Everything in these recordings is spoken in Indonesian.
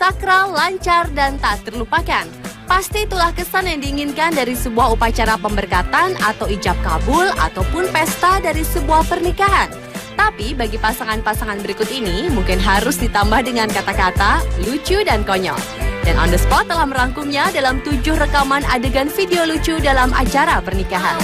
sakral, lancar, dan tak terlupakan. Pasti itulah kesan yang diinginkan dari sebuah upacara pemberkatan atau ijab kabul ataupun pesta dari sebuah pernikahan. Tapi bagi pasangan-pasangan berikut ini mungkin harus ditambah dengan kata-kata lucu dan konyol. Dan On The Spot telah merangkumnya dalam 7 rekaman adegan video lucu dalam acara pernikahan.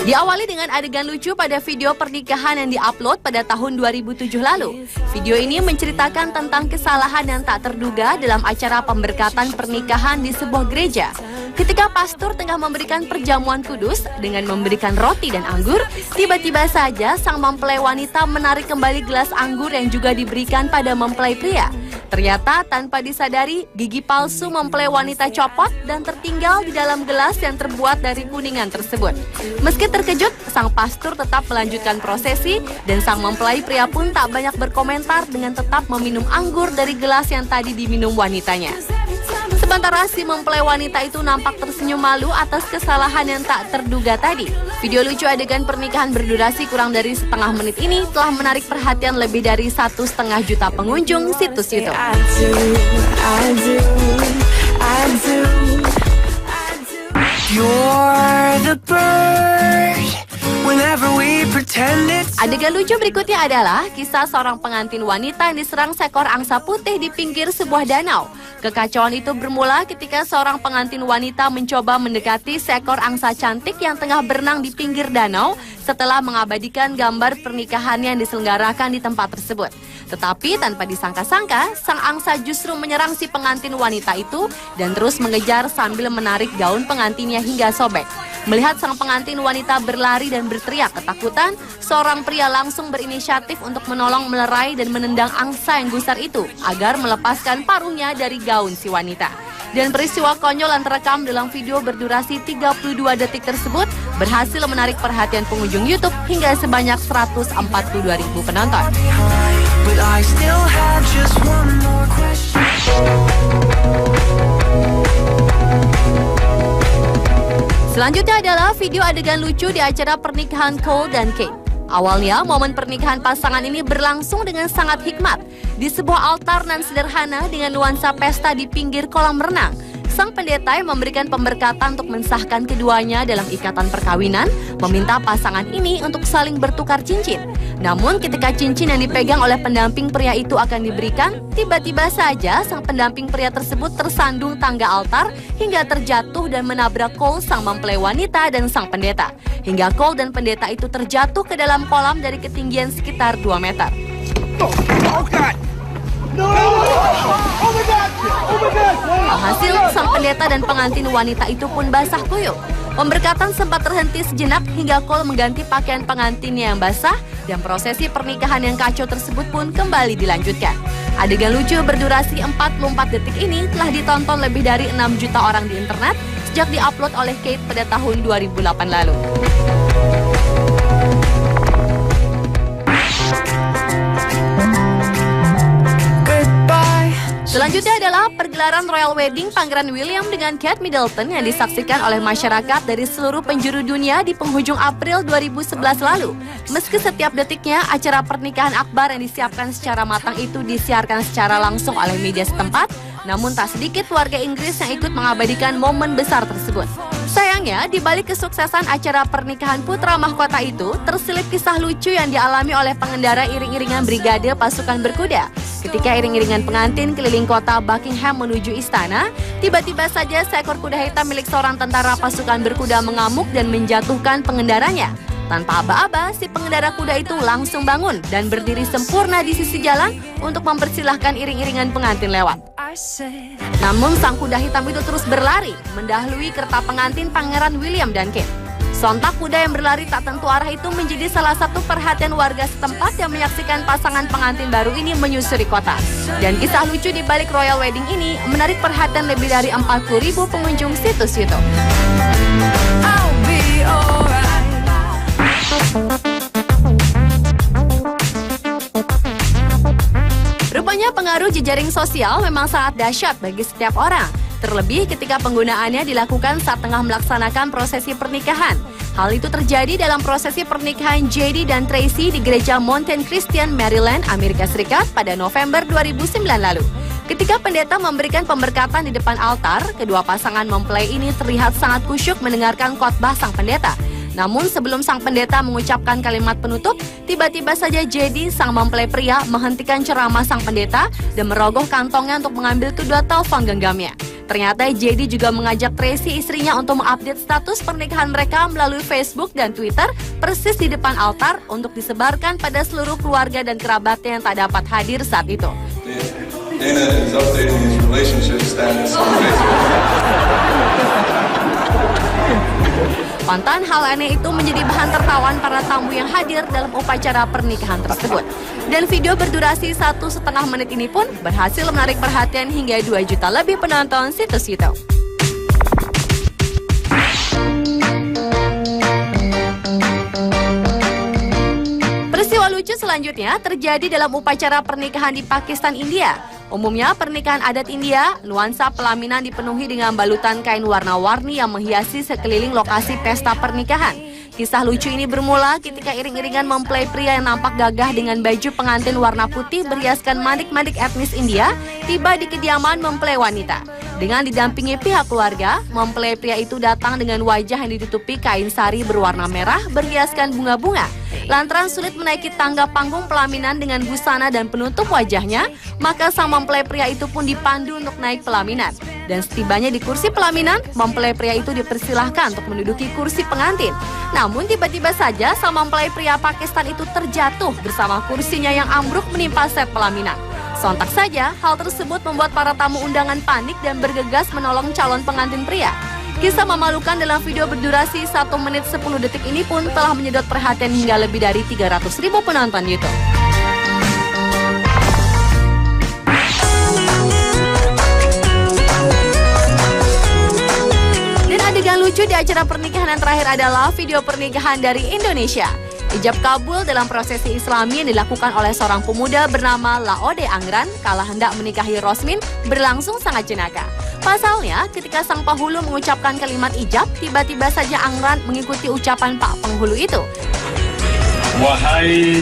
Diawali dengan adegan lucu pada video pernikahan yang diupload pada tahun 2007 lalu. Video ini menceritakan tentang kesalahan yang tak terduga dalam acara pemberkatan pernikahan di sebuah gereja. Ketika pastor tengah memberikan perjamuan kudus dengan memberikan roti dan anggur, tiba-tiba saja sang mempelai wanita menarik kembali gelas anggur yang juga diberikan pada mempelai pria. Ternyata tanpa disadari, gigi palsu mempelai wanita copot dan tertinggal di dalam gelas yang terbuat dari kuningan tersebut. Meski terkejut, sang pastor tetap melanjutkan prosesi dan sang mempelai pria pun tak banyak berkomentar dengan tetap meminum anggur dari gelas yang tadi diminum wanitanya. Sementara si mempelai wanita itu nampak tersenyum malu atas kesalahan yang tak terduga tadi. Video lucu adegan pernikahan berdurasi kurang dari setengah menit ini telah menarik perhatian lebih dari 1,5 juta pengunjung situs YouTube. Adegan lucu berikutnya adalah kisah seorang pengantin wanita yang diserang seekor angsa putih di pinggir sebuah danau. Kekacauan itu bermula ketika seorang pengantin wanita mencoba mendekati seekor angsa cantik yang tengah berenang di pinggir danau setelah mengabadikan gambar pernikahannya yang diselenggarakan di tempat tersebut. Tetapi tanpa disangka-sangka, sang angsa justru menyerang si pengantin wanita itu dan terus mengejar sambil menarik gaun pengantinnya hingga sobek. Melihat sang pengantin wanita berlari dan berteriak ketakutan, seorang pria langsung berinisiatif untuk menolong melerai dan menendang angsa yang gusar itu agar melepaskan paruhnya dari gaun si wanita. Dan peristiwa konyol yang terekam dalam video berdurasi 32 detik tersebut berhasil menarik perhatian pengunjung YouTube hingga sebanyak 142.000 penonton. Selanjutnya adalah video adegan lucu di acara pernikahan Cole dan Kate. Awalnya, momen pernikahan pasangan ini berlangsung dengan sangat hikmat di sebuah altar nan sederhana dengan nuansa pesta di pinggir kolam renang. Sang pendeta yang memberikan pemberkatan untuk mensahkan keduanya dalam ikatan perkawinan, meminta pasangan ini untuk saling bertukar cincin. Namun ketika cincin yang dipegang oleh pendamping pria itu akan diberikan, tiba-tiba saja sang pendamping pria tersebut tersandung tangga altar hingga terjatuh dan menabrak Cole, sang mempelai wanita, dan sang pendeta. Hingga Cole dan pendeta itu terjatuh ke dalam kolam dari ketinggian sekitar 2 meter. Alhasil, sang pendeta dan pengantin wanita itu pun basah kuyup. Pemberkatan sempat terhenti sejenak hingga Cole mengganti pakaian pengantinnya yang basah dan prosesi pernikahan yang kacau tersebut pun kembali dilanjutkan. Adegan lucu berdurasi 44 detik ini telah ditonton lebih dari 6 juta orang di internet sejak diupload oleh Kate pada tahun 2008 lalu. Selanjutnya adalah pergelaran Royal Wedding Pangeran William dengan Kate Middleton yang disaksikan oleh masyarakat dari seluruh penjuru dunia di penghujung April 2011 lalu. Meski setiap detiknya acara pernikahan akbar yang disiapkan secara matang itu disiarkan secara langsung oleh media setempat, namun tak sedikit warga Inggris yang ikut mengabadikan momen besar tersebut. Sayangnya, di balik kesuksesan acara pernikahan putra mahkota itu, terselip kisah lucu yang dialami oleh pengendara iring-iringan brigade pasukan berkuda. Ketika iring-iringan pengantin keliling kota Buckingham menuju istana, tiba-tiba saja seekor kuda hitam milik seorang tentara pasukan berkuda mengamuk dan menjatuhkan pengendaranya. Tanpa aba-aba, si pengendara kuda itu langsung bangun dan berdiri sempurna di sisi jalan untuk mempersilahkan iring-iringan pengantin lewat. Namun sang kuda hitam itu terus berlari, mendahului kereta pengantin Pangeran William dan Kate. Sontak kuda yang berlari tak tentu arah itu menjadi salah satu perhatian warga setempat yang menyaksikan pasangan pengantin baru ini menyusuri kota. Dan kisah lucu di balik Royal Wedding ini menarik perhatian lebih dari 40.000 pengunjung situs YouTube. Rupanya pengaruh jejaring sosial memang sangat dahsyat bagi setiap orang. Terlebih ketika penggunaannya dilakukan saat tengah melaksanakan prosesi pernikahan. Hal itu terjadi dalam prosesi pernikahan JD dan Tracy di gereja Mountain Christian, Maryland, Amerika Serikat pada November 2009 lalu. Ketika pendeta memberikan pemberkatan di depan altar, kedua pasangan mempelai ini terlihat sangat kusyuk mendengarkan khotbah sang pendeta. Namun sebelum sang pendeta mengucapkan kalimat penutup, tiba-tiba saja JD, sang mempelai pria, menghentikan ceramah sang pendeta dan merogoh kantongnya untuk mengambil kedua telepon genggamnya. Ternyata JD juga mengajak Tracy, istrinya, untuk mengupdate status pernikahan mereka melalui Facebook dan Twitter persis di depan altar untuk disebarkan pada seluruh keluarga dan kerabatnya yang tak dapat hadir saat itu. Dana is updating his relationship status on Facebook. Kontan hal aneh itu menjadi bahan tertawan para tamu yang hadir dalam upacara pernikahan tersebut. Dan video berdurasi 1,5 menit ini pun berhasil menarik perhatian hingga 2 juta lebih penonton situs YouTube. Peristiwa lucu selanjutnya terjadi dalam upacara pernikahan di Pakistan, India. Umumnya pernikahan adat India, nuansa pelaminan dipenuhi dengan balutan kain warna-warni yang menghiasi sekeliling lokasi pesta pernikahan. Kisah lucu ini bermula ketika iring-iringan mempelai pria yang nampak gagah dengan baju pengantin warna putih berhiaskan manik-manik etnis India tiba di kediaman mempelai wanita. Dengan didampingi pihak keluarga, mempelai pria itu datang dengan wajah yang ditutupi kain sari berwarna merah berhiaskan bunga-bunga. Lantaran sulit menaiki tangga panggung pelaminan dengan busana dan penutup wajahnya, maka sang mempelai pria itu pun dipandu untuk naik pelaminan. Dan setibanya di kursi pelaminan, mempelai pria itu dipersilahkan untuk menduduki kursi pengantin. Namun tiba-tiba saja sang mempelai pria Pakistan itu terjatuh bersama kursinya yang ambruk menimpa set pelaminan. Sontak saja, hal tersebut membuat para tamu undangan panik dan bergegas menolong calon pengantin pria. Kisah memalukan dalam video berdurasi 1 menit 10 detik ini pun telah menyedot perhatian hingga lebih dari 300.000 penonton YouTube. Dan adegan lucu di acara pernikahan yang terakhir adalah video pernikahan dari Indonesia. Ijab kabul dalam prosesi Islami yang dilakukan oleh seorang pemuda bernama Laode Angran kala hendak menikahi Rosmin berlangsung sangat jenaka. Pasalnya, ketika sang penghulu mengucapkan kalimat ijab, tiba-tiba saja Angran mengikuti ucapan Pak Penghulu itu. Wahai.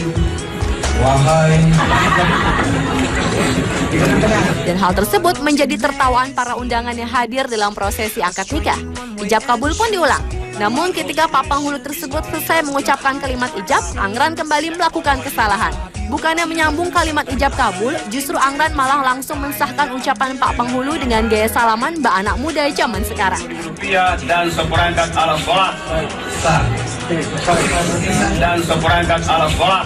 Dan hal tersebut menjadi tertawaan para undangan yang hadir dalam prosesi akad nikah. Ijab kabul pun diulang. Namun ketika Pak Penghulu tersebut selesai mengucapkan kalimat ijab, Angran kembali melakukan kesalahan. Bukannya menyambung kalimat ijab kabul, justru Angran malah langsung mensahkan ucapan Pak Penghulu dengan gaya salaman mbak anak muda zaman sekarang. Dan seperangkat alat sholat. Dan seperangkat alat sholat.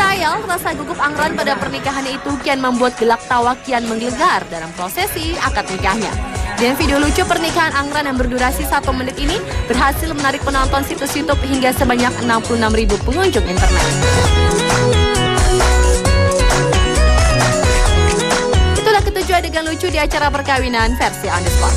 Tayal, rasa gugup Angran pada pernikahannya itu kian membuat gelak tawa kian menggelegar dalam prosesi akad nikahnya. Dan video lucu pernikahan Angran yang berdurasi 1 menit ini berhasil menarik penonton situs YouTube hingga sebanyak 66.000 pengunjung internet. Itulah ketujuh adegan lucu di acara perkawinan versi On The Spot.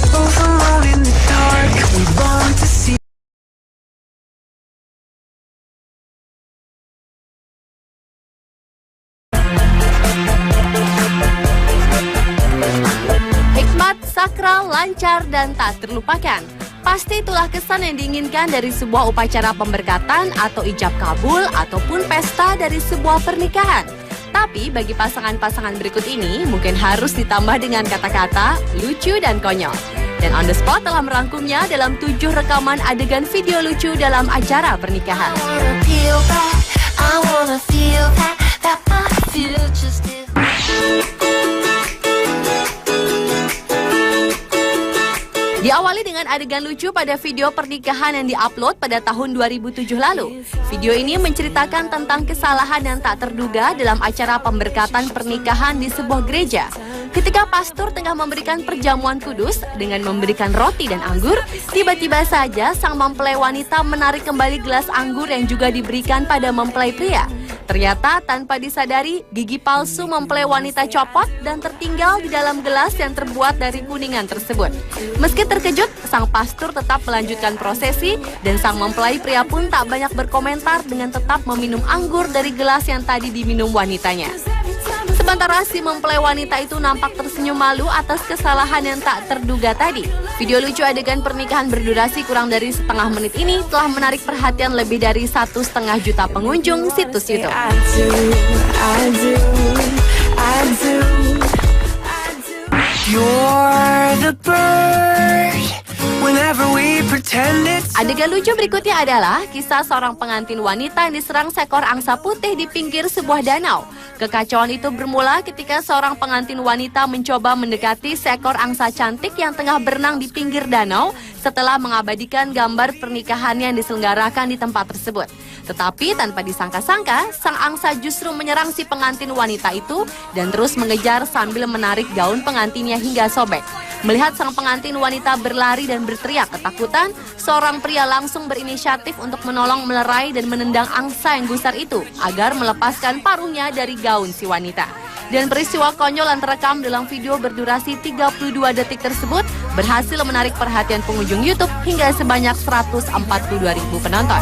Sakral, lancar, dan tak terlupakan. Pasti itulah kesan yang diinginkan dari sebuah upacara pemberkatan atau ijab kabul ataupun pesta dari sebuah pernikahan. Tapi bagi pasangan-pasangan berikut ini mungkin harus ditambah dengan kata-kata lucu dan konyol. Dan On The Spot telah merangkumnya dalam 7 rekaman adegan video lucu dalam acara pernikahan. Diawali dengan adegan lucu pada video pernikahan yang diupload pada tahun 2007 lalu. Video ini menceritakan tentang kesalahan yang tak terduga dalam acara pemberkatan pernikahan di sebuah gereja. Ketika pastor tengah memberikan perjamuan kudus dengan memberikan roti dan anggur, tiba-tiba saja sang mempelai wanita menarik kembali gelas anggur yang juga diberikan pada mempelai pria. Ternyata tanpa disadari, gigi palsu mempelai wanita copot dan tertinggal di dalam gelas yang terbuat dari kuningan tersebut. Meski terkejut, sang pastor tetap melanjutkan prosesi dan sang mempelai pria pun tak banyak berkomentar dengan tetap meminum anggur dari gelas yang tadi diminum wanitanya. Sementara si mempelai wanita itu nampak tersenyum malu atas kesalahan yang tak terduga tadi. Video lucu adegan pernikahan berdurasi kurang dari setengah menit ini telah menarik perhatian lebih dari 1,5 juta pengunjung situs itu. Adegan lucu berikutnya adalah kisah seorang pengantin wanita yang diserang seekor angsa putih di pinggir sebuah danau. Kekacauan itu bermula ketika seorang pengantin wanita mencoba mendekati seekor angsa cantik yang tengah berenang di pinggir danau setelah mengabadikan gambar pernikahannya yang diselenggarakan di tempat tersebut. Tetapi tanpa disangka-sangka, sang angsa justru menyerang si pengantin wanita itu dan terus mengejar sambil menarik gaun pengantinnya hingga sobek. Melihat sang pengantin wanita berlari dan berteriak ketakutan, seorang pria langsung berinisiatif untuk menolong melerai dan menendang angsa yang gusar itu agar melepaskan paruhnya dari gaun si wanita. Dan peristiwa konyol yang terekam dalam video berdurasi 32 detik tersebut berhasil menarik perhatian pengunjung YouTube hingga sebanyak 142.000 penonton.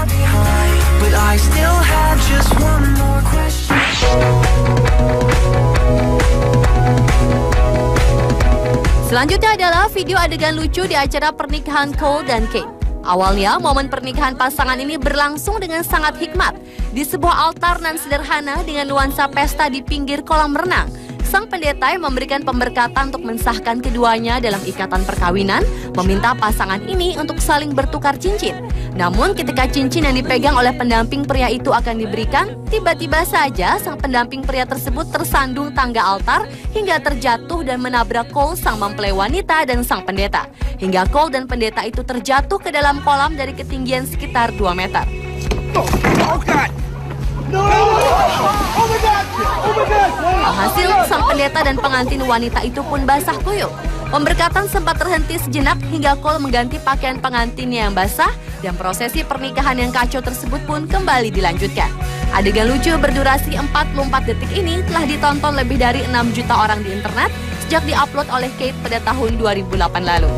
Selanjutnya adalah video adegan lucu di acara pernikahan Cole dan Kate. Awalnya, momen pernikahan pasangan ini berlangsung dengan sangat hikmat di sebuah altar nan sederhana dengan nuansa pesta di pinggir kolam renang. Sang pendeta yang memberikan pemberkatan untuk mensahkan keduanya dalam ikatan perkawinan, meminta pasangan ini untuk saling bertukar cincin. Namun ketika cincin yang dipegang oleh pendamping pria itu akan diberikan, tiba-tiba saja sang pendamping pria tersebut tersandung tangga altar hingga terjatuh dan menabrak Cole, sang mempelai wanita, dan sang pendeta. Hingga Cole dan pendeta itu terjatuh ke dalam kolam dari ketinggian sekitar 2 meter. Alhasil, sang pendeta dan pengantin wanita itu pun basah kuyup. Pemberkatan sempat terhenti sejenak hingga Cole mengganti pakaian pengantinnya yang basah dan prosesi pernikahan yang kacau tersebut pun kembali dilanjutkan. Adegan lucu berdurasi 44 detik ini telah ditonton lebih dari 6 juta orang di internet sejak diupload oleh Kate pada tahun 2008 lalu.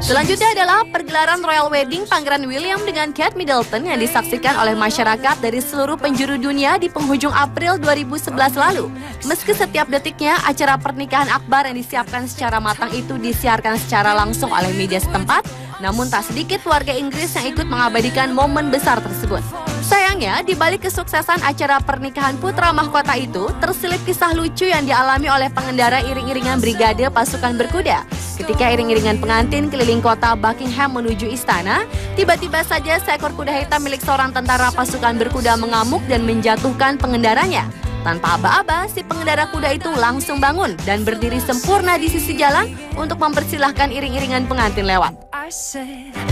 Selanjutnya adalah pergelaran Royal Wedding Pangeran William dengan Kate Middleton yang disaksikan oleh masyarakat dari seluruh penjuru dunia di penghujung April 2011 lalu. Meski setiap detiknya acara pernikahan akbar yang disiapkan secara matang itu disiarkan secara langsung oleh media setempat, namun tak sedikit warga Inggris yang ikut mengabadikan momen besar tersebut. Sayangnya, di balik kesuksesan acara pernikahan putra mahkota itu, terselip kisah lucu yang dialami oleh pengendara iring-iringan brigade pasukan berkuda. Ketika iring-iringan pengantin keliling kota Buckingham menuju istana, tiba-tiba saja seekor kuda hitam milik seorang tentara pasukan berkuda mengamuk dan menjatuhkan pengendaranya. Tanpa aba-aba, si pengendara kuda itu langsung bangun dan berdiri sempurna di sisi jalan untuk mempersilahkan iring-iringan pengantin lewat.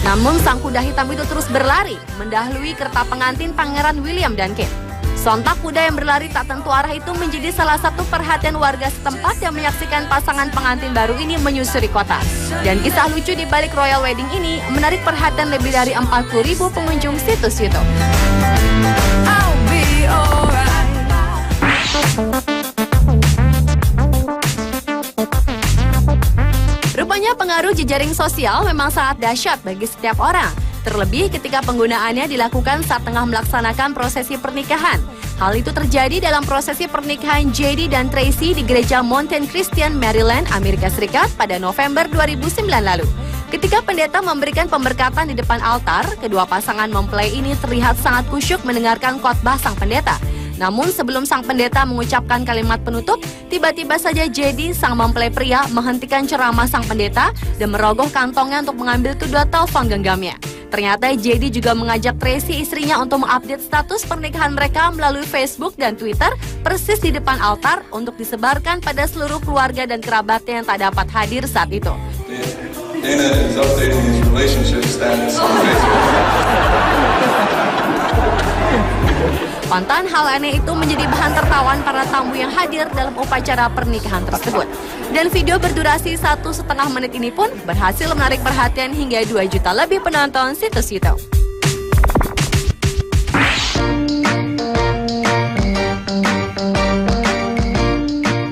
Namun sang kuda hitam itu terus berlari, mendahului kereta pengantin Pangeran William dan Kate. Sontak kuda yang berlari tak tentu arah itu menjadi salah satu perhatian warga setempat yang menyaksikan pasangan pengantin baru ini menyusuri kota. Dan kisah lucu di balik Royal Wedding ini menarik perhatian lebih dari 40.000 pengunjung situs YouTube. Rupanya pengaruh jejaring sosial memang sangat dahsyat bagi setiap orang. Terlebih ketika penggunaannya dilakukan saat tengah melaksanakan prosesi pernikahan. Hal itu terjadi dalam prosesi pernikahan JD dan Tracy di gereja Mountain Christian, Maryland, Amerika Serikat pada November 2009 lalu. Ketika pendeta memberikan pemberkatan di depan altar, kedua pasangan mempelai ini terlihat sangat kusyuk mendengarkan khotbah sang pendeta. Namun sebelum sang pendeta mengucapkan kalimat penutup, tiba-tiba saja JD, sang mempelai pria, menghentikan ceramah sang pendeta dan merogoh kantongnya untuk mengambil kedua telepon genggamnya. Ternyata JD juga mengajak Tracy, istrinya, untuk mengupdate status pernikahan mereka melalui Facebook dan Twitter persis di depan altar untuk disebarkan pada seluruh keluarga dan kerabatnya yang tak dapat hadir saat itu. Dana is updating his relationship status on Facebook. Kontan hal aneh itu menjadi bahan tertawan para tamu yang hadir dalam upacara pernikahan tersebut. Dan video berdurasi 1,5 menit ini pun berhasil menarik perhatian hingga 2 juta lebih penonton situs YouTube.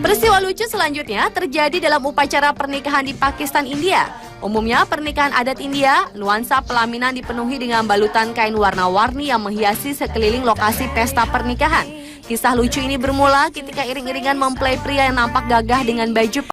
Peristiwa lucu selanjutnya terjadi dalam upacara pernikahan di Pakistan, India. Umumnya pernikahan adat India, nuansa pelaminan dipenuhi dengan balutan kain warna-warni yang menghiasi sekeliling lokasi pesta pernikahan. Kisah lucu ini bermula ketika iring-iringan mempelai pria yang nampak gagah dengan baju